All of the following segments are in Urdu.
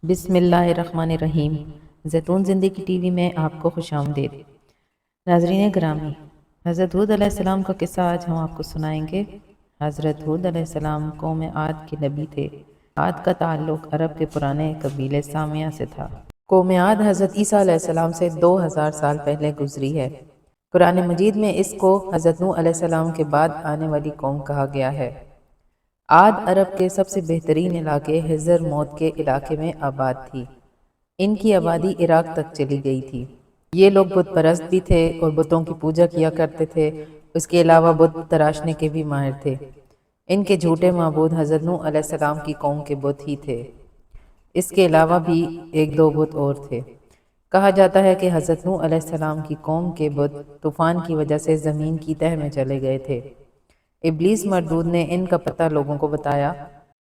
بسم اللہ الرحمن الرحیم۔ زیتون زندگی ٹی وی میں آپ کو خوش آمدید۔ ناظرین گرامی، حضرت ہود علیہ السلام کا قصہ آج ہم آپ کو سنائیں گے۔ حضرت ہود علیہ السلام قوم عاد کے نبی تھے۔ عاد کا تعلق عرب کے پرانے قبیلے سامیہ سے تھا۔ قوم عاد حضرت عیسیٰ علیہ السلام سے 2000 سال پہلے گزری ہے۔ قرآن مجید میں اس کو حضرت نوح علیہ السلام کے بعد آنے والی قوم کہا گیا ہے۔ عاد عرب کے سب سے بہترین علاقے حضر موت کے علاقے میں آباد تھی۔ ان کی آبادی عراق تک چلی گئی تھی۔ یہ لوگ بت پرست بھی تھے اور بتوں کی پوجا کیا کرتے تھے۔ اس کے علاوہ بت تراشنے کے بھی ماہر تھے۔ ان کے جھوٹے معبود حضرت نوح علیہ السلام کی قوم کے بت ہی تھے۔ اس کے علاوہ بھی ایک دو بت اور تھے۔ کہا جاتا ہے کہ حضرت نوح علیہ السلام کی قوم کے بت طوفان کی وجہ سے زمین کی تہہ میں چلے گئے تھے۔ ابلیس مردود نے ان کا پتہ لوگوں کو بتایا۔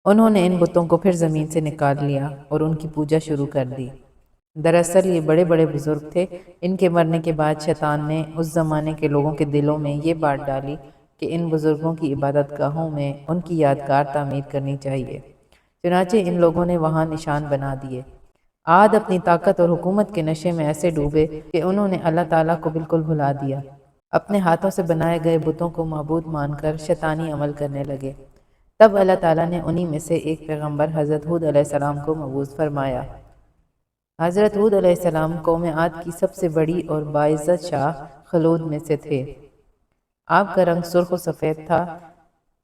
انہوں نے ان بتوں کو پھر زمین سے نکال لیا اور ان کی پوجا شروع کر دی۔ دراصل یہ بڑے بڑے بزرگ تھے۔ ان کے مرنے کے بعد شیطان نے اس زمانے کے لوگوں کے دلوں میں یہ بات ڈالی کہ ان بزرگوں کی عبادت گاہوں میں ان کی یادگار تعمیر کرنی چاہیے۔ چنانچہ ان لوگوں نے وہاں نشان بنا دیے۔ عاد اپنی طاقت اور حکومت کے نشے میں ایسے ڈوبے کہ انہوں نے اللہ تعالیٰ کو بالکل بھلا دیا۔ اپنے ہاتھوں سے بنائے گئے بتوں کو معبود مان کر شیطانی عمل کرنے لگے۔ تب اللہ تعالیٰ نے انہی میں سے ایک پیغمبر حضرت ہود علیہ السلام کو مبعوث فرمایا۔ حضرت ہود علیہ السلام قوم عاد کی سب سے بڑی اور باعزت شاخ خلود میں سے تھے۔ آپ کا رنگ سرخ و سفید تھا،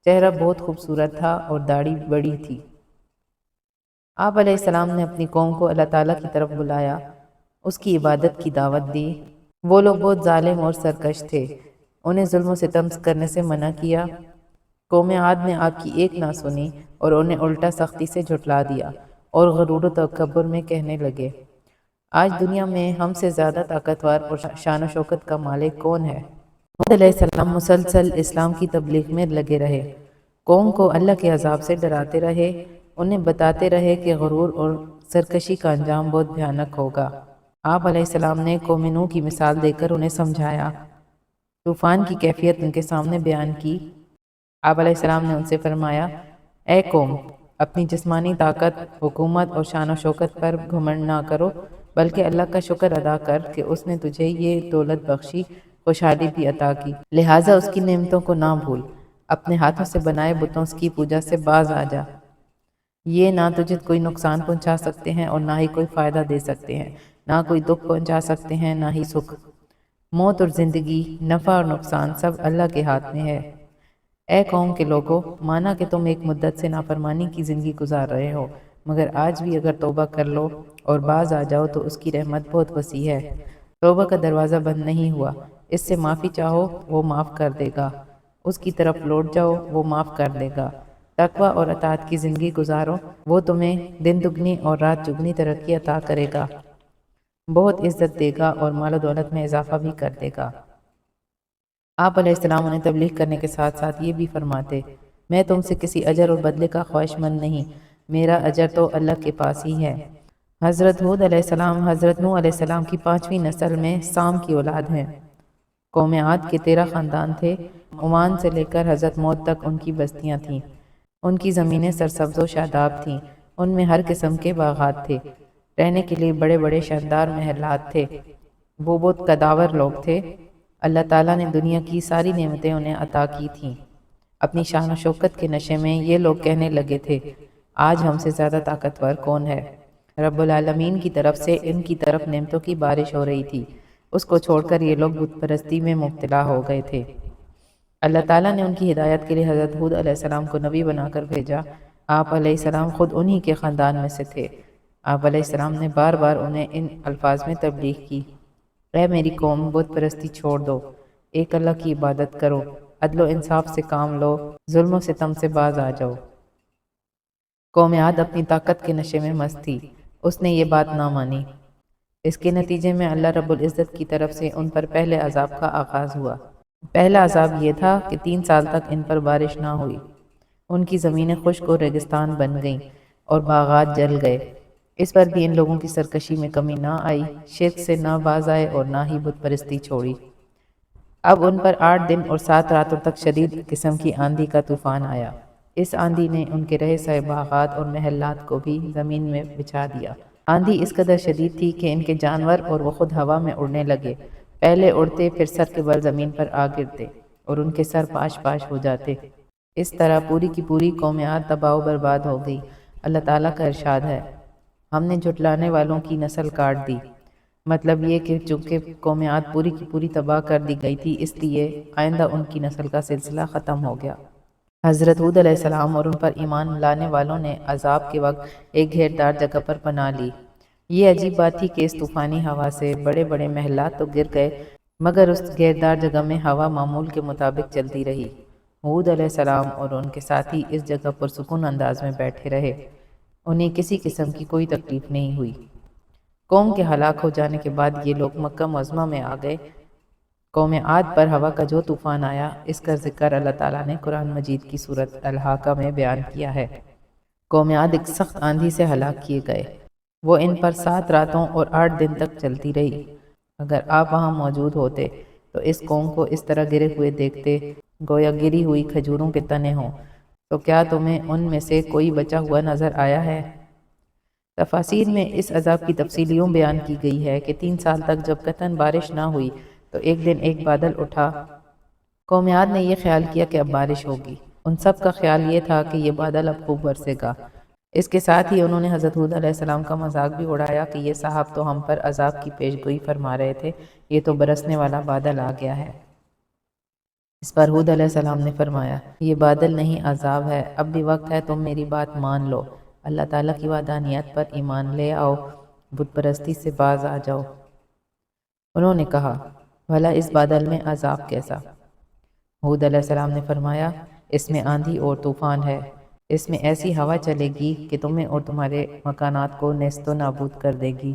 چہرہ بہت خوبصورت تھا اور داڑھی بڑی تھی۔ آپ علیہ السلام نے اپنی قوم کو اللہ تعالیٰ کی طرف بلایا، اس کی عبادت کی دعوت دی۔ وہ لوگ بہت ظالم اور سرکش تھے۔ انہیں ظلم و ستم کرنے سے منع کیا۔ قوم عاد نے آپ کی ایک نہ سنی اور انہیں الٹا سختی سے جھٹلا دیا اور غرور و تکبر میں کہنے لگے، آج دنیا میں ہم سے زیادہ طاقتور اور شان و شوکت کا مالک کون ہے؟ ہود علیہ السلام مسلسل اسلام کی تبلیغ میں لگے رہے، قوم کو اللہ کے عذاب سے ڈراتے رہے، انہیں بتاتے رہے کہ غرور اور سرکشی کا انجام بہت بھیانک ہوگا۔ آپ علیہ السلام نے قوم نوح کی مثال دے کر انہیں سمجھایا، طوفان کی کیفیت ان کے سامنے بیان کی۔ آپ علیہ السلام نے ان سے فرمایا، اے قوم، اپنی جسمانی طاقت، حکومت اور شان و شوکت پر گھمنڈ نہ کرو، بلکہ اللہ کا شکر ادا کر کہ اس نے تجھے یہ دولت بخشی، خوشحالی بھی عطا کی، لہٰذا اس کی نعمتوں کو نہ بھول۔ اپنے ہاتھوں سے بنائے بتوں کی پوجا سے باز آ جا۔ یہ نہ تجھے کوئی نقصان پہنچا سکتے ہیں اور نہ ہی کوئی فائدہ دے سکتے ہیں، نہ کوئی دکھ پہنچا سکتے ہیں نہ ہی سکھ۔ موت اور زندگی، نفع اور نقصان سب اللہ کے ہاتھ میں ہے۔ اے قوم کے لوگوں، مانا کہ تم ایک مدت سے نافرمانی کی زندگی گزار رہے ہو، مگر آج بھی اگر توبہ کر لو اور باز آ جاؤ تو اس کی رحمت بہت وسیع ہے۔ توبہ کا دروازہ بند نہیں ہوا، اس سے معافی چاہو وہ معاف کر دے گا، اس کی طرف لوٹ جاؤ وہ معاف کر دے گا۔ تقوی اور اطاعت کی زندگی گزارو، وہ تمہیں دن دگنی اور رات چگنی ترقی عطا کرے گا، بہت عزت دے گا اور مال و دولت میں اضافہ بھی کر دے گا۔ آپ علیہ السلام انہیں تبلیغ کرنے کے ساتھ ساتھ یہ بھی فرماتے، میں تم سے کسی اجر اور بدلے کا خواہش مند نہیں، میرا اجر تو اللہ کے پاس ہی ہے۔ حضرت ہود علیہ السلام حضرت نوح علیہ السلام کی 5ویں نسل میں سام کی اولاد ہیں۔ قوم عاد کے 13 خاندان تھے۔ عمان سے لے کر حضرت موت تک ان کی بستیاں تھیں۔ ان کی زمینیں سرسبز و شاداب تھیں، ان میں ہر قسم کے باغات تھے، رہنے کے لیے بڑے بڑے شاندار محلات تھے۔ وہ بہت قداور لوگ تھے۔ اللہ تعالیٰ نے دنیا کی ساری نعمتیں انہیں عطا کی تھیں۔ اپنی شان و شوکت کے نشے میں یہ لوگ کہنے لگے تھے، آج ہم سے زیادہ طاقتور کون ہے؟ رب العالمین کی طرف سے ان کی طرف نعمتوں کی بارش ہو رہی تھی، اس کو چھوڑ کر یہ لوگ بت پرستی میں مبتلا ہو گئے تھے۔ اللہ تعالیٰ نے ان کی ہدایت کے لیے حضرت ہود علیہ السلام کو نبی بنا کر بھیجا۔ آپ علیہ السلام خود انہی کے خاندان میں سے تھے۔ آپ علیہ السلام نے بار بار انہیں ان الفاظ میں تبلیغ کی، اے میری قوم، بت پرستی چھوڑ دو، ایک اللہ کی عبادت کرو، عدل و انصاف سے کام لو، ظلم و ستم سے باز آ جاؤ۔ قوم عاد اپنی طاقت کے نشے میں مست تھی، اس نے یہ بات نہ مانی۔ اس کے نتیجے میں اللہ رب العزت کی طرف سے ان پر پہلے عذاب کا آغاز ہوا۔ پہلا عذاب یہ تھا کہ 3 سال تک ان پر بارش نہ ہوئی۔ ان کی زمینیں خشک و ریگستان بن گئیں اور باغات جل گئے۔ اس پر بھی ان لوگوں کی سرکشی میں کمی نہ آئی، شرک سے نہ باز آئے اور نہ ہی بت پرستی چھوڑی۔ اب ان پر 8 دن اور 7 راتوں تک شدید قسم کی آندھی کا طوفان آیا۔ اس آندھی نے ان کے رہے سائے باغات اور محلات کو بھی زمین میں بچھا دیا آندھی اس قدر شدید تھی کہ ان کے جانور اور وہ خود ہوا میں اڑنے لگے، پہلے اڑتے پھر سر کے بل زمین پر آ گرتے اور ان کے سر پاش پاش ہو جاتے۔ اس طرح پوری کی پوری قوم عاد تباہ و برباد ہو گئی۔ اللہ تعالیٰ کا ارشاد ہے، ہم نے جھٹلانے والوں کی نسل کاٹ دی۔ مطلب یہ کہ چونکہ قوم عاد پوری کی پوری تباہ کر دی گئی تھی، اس لیے آئندہ ان کی نسل کا سلسلہ ختم ہو گیا۔ حضرت ہود علیہ السلام اور ان پر ایمان لانے والوں نے عذاب کے وقت ایک گھیردار جگہ پر پناہ لی۔ یہ عجیب بات تھی کہ اس طوفانی ہوا سے بڑے بڑے محلات تو گر گئے، مگر اس گھیردار جگہ میں ہوا معمول کے مطابق چلتی رہی۔ ہود علیہ السلام اور ان کے ساتھی اس جگہ پرسکون انداز میں بیٹھے رہے، انہیں کسی قسم کی کوئی تکلیف نہیں ہوئی۔ قوم کے ہلاک ہو جانے کے بعد یہ لوگ مکہ معظمہ میں آ گئے۔ قوم عاد پر ہوا کا جو طوفان آیا، اس کا ذکر اللہ تعالیٰ نے قرآن مجید کی سورۃ الحاقہ میں بیان کیا ہے۔ قوم عاد ایک سخت آندھی سے ہلاک کیے گئے، وہ ان پر 7 راتوں اور 8 دن تک چلتی رہی۔ اگر آپ وہاں موجود ہوتے تو اس قوم کو اس طرح گرے ہوئے دیکھتے گویا گری ہوئی کھجوروں کے تنے ہوں، تو کیا تمہیں ان میں سے کوئی بچا ہوا نظر آیا ہے؟ تفاسیر میں اس عذاب کی تفصیل یوں بیان کی گئی ہے کہ 3 سال تک جب قطعاً بارش نہ ہوئی تو ایک دن ایک بادل اٹھا۔ قوم عاد نے یہ خیال کیا کہ اب بارش ہوگی۔ ان سب کا خیال یہ تھا کہ یہ بادل اب خوب برسے گا۔ اس کے ساتھ ہی انہوں نے حضرت ہود علیہ السلام کا مذاق بھی اڑایا کہ یہ صاحب تو ہم پر عذاب کی پیشگوئی فرما رہے تھے، یہ تو برسنے والا بادل آ گیا ہے۔ اس پر ہود علیہ السلام نے فرمایا، یہ بادل نہیں عذاب ہے، اب بھی وقت ہے تم میری بات مان لو، اللہ تعالیٰ کی وحدانیت پر ایمان لے آؤ، بت پرستی سے باز آ جاؤ۔ انہوں نے کہا، بھلا اس بادل میں عذاب کیسا؟ ہود علیہ السلام نے فرمایا، اس میں آندھی اور طوفان ہے، اس میں ایسی ہوا چلے گی کہ تمہیں اور تمہارے مکانات کو نیست و نابود کر دے گی۔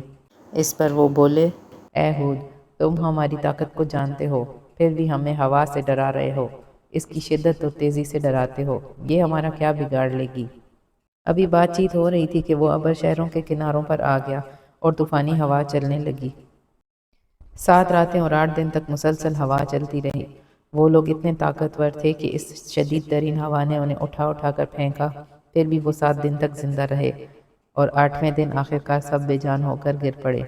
اس پر وہ بولے، اے ہود، تم ہماری طاقت کو جانتے ہو، پھر بھی ہمیں ہوا سے ڈرا رہے ہو، اس کی شدت اور تیزی سے ڈراتے ہو، یہ ہمارا کیا بگاڑ لے گی؟ ابھی بات چیت ہو رہی تھی کہ وہ ابر شہروں کے کناروں پر آ گیا اور طوفانی ہوا چلنے لگی۔ 7 راتیں اور 8 دن تک مسلسل ہوا چلتی رہی۔ وہ لوگ اتنے طاقتور تھے کہ اس شدید ترین ہوا نے انہیں اٹھا اٹھا کر پھینکا، پھر بھی وہ 7 دن تک زندہ رہے اور 8ویں دن آخرکار سب بے جان ہو کر گر پڑے۔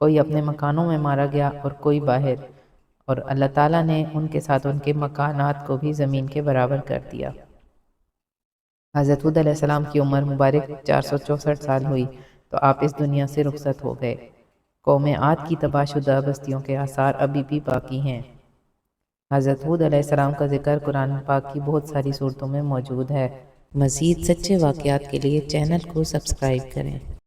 کوئی اپنے مکانوں میں مارا گیا اور کوئی باہر، اور اللہ تعالیٰ نے ان کے ساتھ ان کے مکانات کو بھی زمین کے برابر کر دیا۔ حضرت ہود علیہ السلام کی عمر مبارک 464 سال ہوئی تو آپ اس دنیا سے رخصت ہو گئے۔ قوم عاد کی تباہ شدہ بستیوں کے آثار ابھی بھی باقی ہیں۔ حضرت ہود علیہ السلام کا ذکر قرآن پاک کی بہت ساری صورتوں میں موجود ہے۔ مزید سچے واقعات کے لیے چینل کو سبسکرائب کریں۔